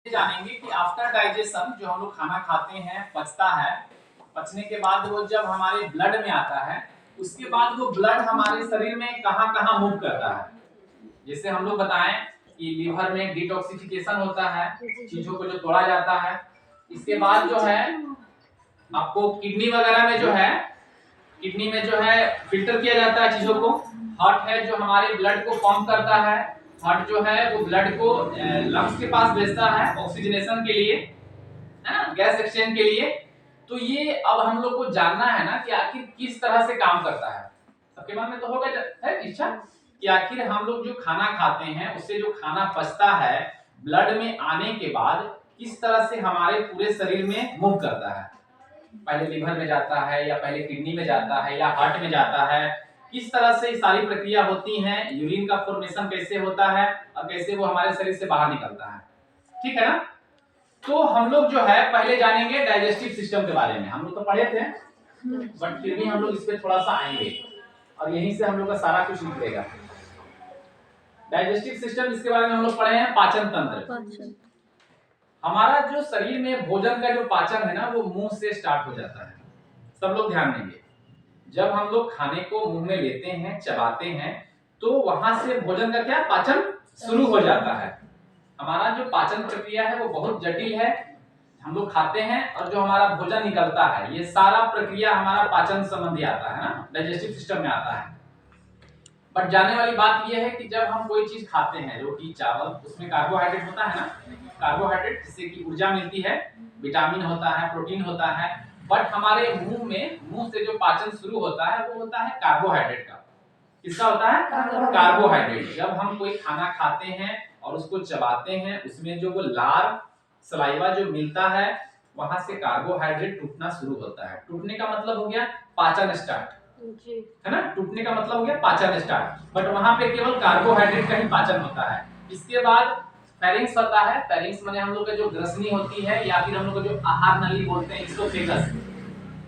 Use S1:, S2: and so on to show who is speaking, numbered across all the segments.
S1: जानेंगे कि after digestion जो हम लोग खाना खाते हैं पचता है, पचने के बाद वो जब हमारे ब्लड में आता है, उसके बाद वो ब्लड हमारे शरीर में कहाँ कहाँ मूव करता है। जैसे हम लोग बताएं कि लीवर में डिटॉक्सिफिकेशन होता है, चीजों को जो तोड़ा जाता है। इसके बाद जो है आपको किडनी वगैरह में जो है, किडनी में जो है फिल्टर किया जाता है चीजों को। हार्ट है जो हमारे ब्लड को पंप करता है, हार्ट जो है वो ब्लड को लंग्स के पास भेजता है ऑक्सीजनेशन के लिए, है ना, गैस एक्सचेंज के लिए। तो ये अब हम लोग को जानना है ना कि आखिर किस तरह से काम करता है। सबके मन में तो होगा है इच्छा कि आखिर हम लोग जो खाना खाते हैं उससे जो खाना पचता है ब्लड में आने के बाद किस तरह से हमारे पूरे शरीर में मूव करता है। पहले लीवर में जाता है या पहले किडनी में जाता है या हार्ट में जाता है, किस तरह से सारी प्रक्रिया होती है, यूरिन का फॉर्मेशन कैसे होता है और कैसे वो हमारे शरीर से बाहर निकलता है। ठीक है ना। तो हम लोग जो है पहले जानेंगे डाइजेस्टिव सिस्टम के बारे में। हम लोग तो पढ़े थे बट फिर भी हम लोग इस पे थोड़ा सा आएंगे और यहीं से हम लोग का सारा कुछ निकलेगा। डाइजेस्टिव सिस्टम इसके बारे में हम लोग पढ़े हैं, पाचन तंत्र। हमारा जो शरीर में भोजन का जो पाचन है ना वो मुंह से स्टार्ट हो जाता है। सब लोग ध्यान देंगे, जब हम लोग खाने को मुंह में लेते हैं चबाते हैं तो वहां से भोजन का क्या पाचन शुरू हो जाता है। हमारा जो पाचन प्रक्रिया है वो बहुत जटिल है। हम लोग खाते हैं और जो हमारा भोजन निकलता है ये सारा प्रक्रिया हमारा पाचन संबंधी आता है ना, डाइजेस्टिव सिस्टम में आता है। बट जानने वाली बात यह है कि जब हम कोई चीज खाते हैं, रोटी चावल, उसमें कार्बोहाइड्रेट होता है ना, कार्बोहाइड्रेट जिससे कि ऊर्जा मिलती है, विटामिन होता है, प्रोटीन होता है। बट हमारे मुंह में, मुंह से जो पाचन शुरू होता है वो होता है कार्बोहाइड्रेट का। किसका होता है? कार्बोहाइड्रेट। जब हम कोई खाना खाते हैं और उसको चबाते हैं, उसमें जो वो लार सलाइवा जो मिलता है वहां से कार्बोहाइड्रेट टूटना शुरू होता है। टूटने का मतलब हो गया पाचन स्टार्ट, है ना। टूटने का मतलब हो गया पाचन स्टार्ट। बट वहां पे केवल कार्बोहाइड्रेट का ही पाचन होता है। इसके बाद फेरिंक्स होता है। फेरिंक्स माने हम लोग का जो ग्रसनी होती है या फिर हम लोग का जो आहार नली बोलते हैं, इसोफेगस।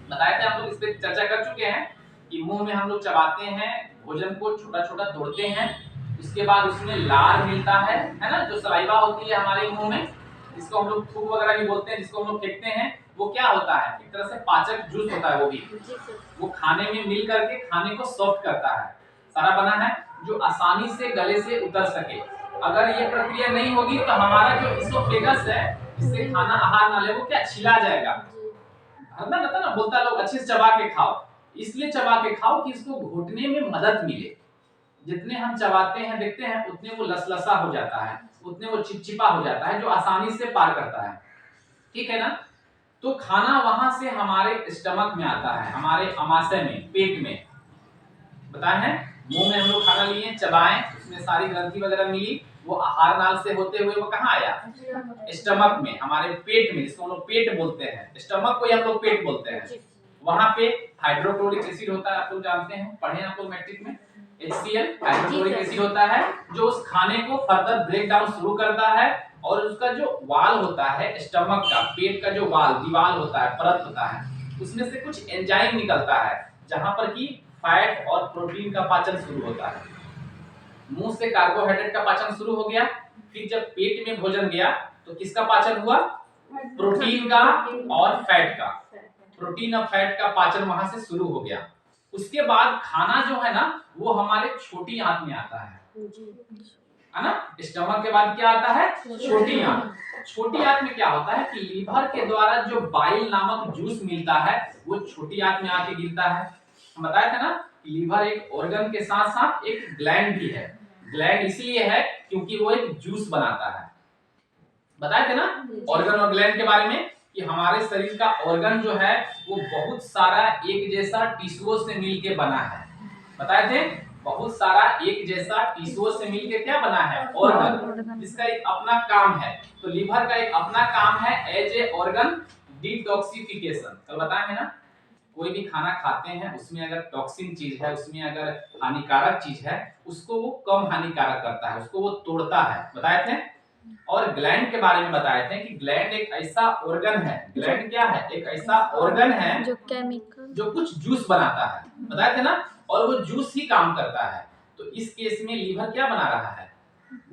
S1: बताया था हम लोग इस पे चर्चा कर चुके हैं कि मुंह में हम लोग चबाते हैं, भोजन को छोटा छोटा तोड़ते हैं, उसके बाद उसमें लार मिलता है ना, जो सलाइवा होती है हमारे मुंह में, जिसको हम लोग थूक वगैरह भी बोलते हैं, जिसको हम लोग फेंकते हैं, वो क्या होता है? एक तरह से पाचक जूस होता है। वो खाने में मिल करके खाने को सॉफ्ट करता है। सारा बना है जो आसानी से गले से उतर सके। अगर ये प्रक्रिया नहीं होगी तो हमारा जो इसोफेगस है, जिससे खाना आहार नाली, वो क्या छिला जाएगा। ना रहता ना, बोलता लोग अच्छे से चबा के खाओ। इसलिए चबा के खाओ कि इसको घुटने में मदद मिले। जितने हम चबाते हैं देखते हैं उतने वो लसलसा हो जाता है, उतने वो चिपचिपा हो जाता है, जो आसानी से पार करता है। ठीक है ना। तो खाना वहां से हमारे स्टमक में आता है, हमारे अमाशय में, पेट में। बताए हैं मुंह में हम लोग खाना लिए, चबाएं, उसमें सारी ग्रंथि वगैरह मिली, वो आहार नाल से होते हुए वो कहाँ आया? स्टमक में, हमारे पेट में, जिसको हम लोग पेट बोलते हैं। स्टमक को ही हम लोग पेट बोलते हैं। वहां पे हाइड्रोक्लोरिक एसिड होता है, आप लोग जानते हैं, पढ़े आप लोग मैट्रिक में। HCl हाइड्रोक्लोरिक एसिड होता है जो उस खाने को फर्दर ब्रेक डाउन शुरू करता है। और उसका जो वाल होता है स्टमक का, पेट का जो वाल, दीवार होता है, परत होता है, उसमें से कुछ एंजाइम निकलता है जहां पर की फैट और प्रोटीन का पाचन शुरू होता है। मुंह से कार्बोहाइड्रेट का पाचन शुरू हो गया, फिर जब पेट में भोजन गया तो किसका पाचन हुआ? प्रोटीन का और फैट का। प्रोटीन और फैट का पाचन वहां से शुरू हो गया। उसके बाद खाना जो है ना वो हमारे छोटी आंत में आता है ना। स्टमक के बाद क्या आता है? छोटी आंत। छोटी आंत में क्या होता है कि लीवर के द्वारा जो बाइल नामक जूस मिलता है वो छोटी आंत में आके गिरता है। हम बताया था ना कि लीवर एक ऑर्गन के साथ साथ एक ग्लैंड भी है। ग्लैंड इसलिए है क्योंकि वो एक जूस बनाता है। बताए थे ना ऑर्गन और ग्लैंड के बारे में कि हमारे शरीर का ऑर्गन जो है वो बहुत सारा एक जैसा टिश्यूओं से मिलके बना है। बताए थे बहुत सारा एक जैसा टिश्यूओं से मिलके क्या बना है? ऑर्गन, जिसका एक अपना काम है। तो लीवर का एक अपना काम है एज ए ऑर्गन डिटॉक्सिफिकेशन। कल बताए ना, कोई भी खाना खाते हैं उसमें अगर टॉक्सिन चीज है, उसमें अगर हानिकारक चीज है, उसको वो कम हानिकारक करता है, उसको वो तोड़ता है। बताए थे। और ग्लैंड के बारे में बताए थे कि ग्लैंड एक ऐसा ऑर्गन है, ग्लैंड क्या है? एक ऐसा ऑर्गन है
S2: जो केमिकल,
S1: जो कुछ जूस बनाता है। बताए थे ना, और वो जूस ही काम करता है। तो इस केस में लीवर क्या बना रहा है?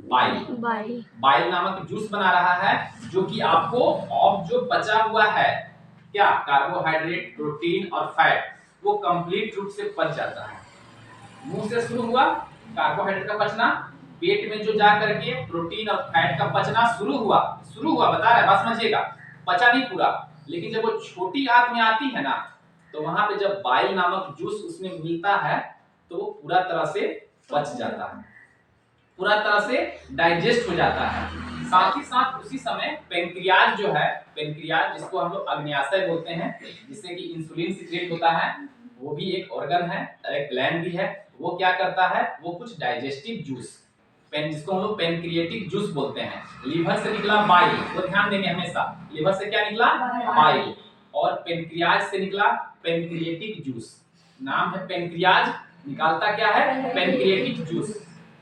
S1: बाइल। बाइल नामक जूस बना रहा है जो कि आपको ऑफ जो बचा हुआ है क्या कार्बोहाइड्रेट, प्रोटीन और फैट वो कंप्लीट रूप से पच जाता है। मुंह से शुरू हुआ कार्बोहाइड्रेट का पचना, पेट में जो जा करके प्रोटीन और फैट का पचना शुरू हुआ बता रहा है, बात समझिएगा, पचा नहीं पूरा, लेकिन जब वो छोटी आंत में आती है ना तो वहां पे जब बाइल नामक जूस उसमें मिलता है तो वो पूरा तरह से पच जाता है, पूरा तरह से डाइजेस्ट हो जाता है। साथ ही साथ उसी समय पेनक्रियाज जो है, पेनक्रियाज जिसको हम लोग अग्न्याशय बोलते हैं, जिससे कि इंसुलिन सीक्रेट होता है, वो भी एक ऑर्गन है, एक ग्लैंड भी है। वो क्या करता है, वो कुछ डाइजेस्टिव जूस, जिसको हम लोग पेनक्रिएटिक जूस बोलते हैं, लीवर से निकला बाइल, वो ध्यान देंगे हमेशा, लीवर से क्या निकला बाइल, और पेनक्रियाज से निकला पेनक्रिएटिक जूस। नाम है पेनक्रियाज, निकालता क्या है पेनक्रिएटिक जूस।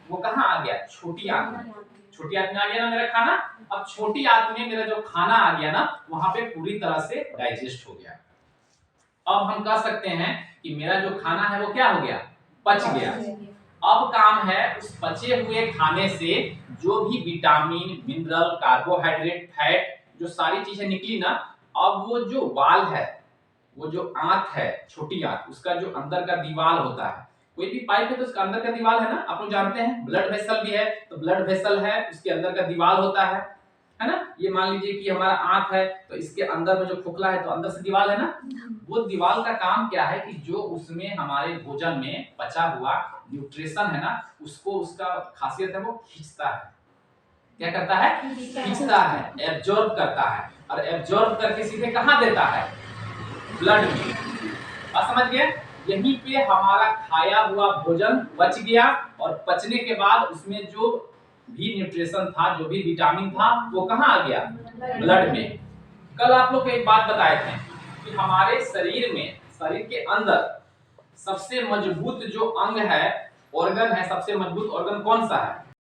S1: वो कहाँ आ गया, छोटी आंत में, छोटी आंत में आ गया ना मेरा खाना। अब छोटी आंत में मेरा जो खाना आ गया ना वहां पे पूरी तरह से डाइजेस्ट हो गया। अब हम कह सकते हैं कि मेरा जो खाना है वो क्या हो गया, पच गया। अब काम है उस पचे हुए खाने से जो भी विटामिन, मिनरल, कार्बोहाइड्रेट, फैट जो सारी चीजें निकली ना, अब वो जो वाल है, वो जो आंत है, छोटी आंत, उसका जो अंदर का दीवार होता है, कोई भी पाइप है तो उसका अंदर का दीवार है ना, आप लोग जानते हैं, ब्लड वेसल भी है तो ब्लड वेसल है, उसके अंदर का दीवार होता है ना। ये मान लीजिए कि हमारा आंत है तो इसके अंदर में जो खोखला है तो अंदर से दीवार है ना। वो दीवार का काम क्या है कि जो उसमें हमारे भोजन में बचा हुआ न्यूट्रिशन है ना, उसको, उसका खासियत है वो खींचता है। क्या करता है, खींचता है, एब्जॉर्ब करता है, और एब्जॉर्ब करके सीधे कहां देता है, ब्लड में। समझ गए, यहीं पे हमारा खाया हुआ भोजन बच गया, और पचने के बाद उसमें जो भी न्यूट्रिशन था, जो भी विटामिन था, वो कहां आ गया, ब्लड में। कल आप लोग को एक बात बताए थे कि हमारे शरीर में, शरीर के अंदर सबसे मजबूत जो अंग है, ऑर्गन है, सबसे मजबूत ऑर्गन कौन सा है,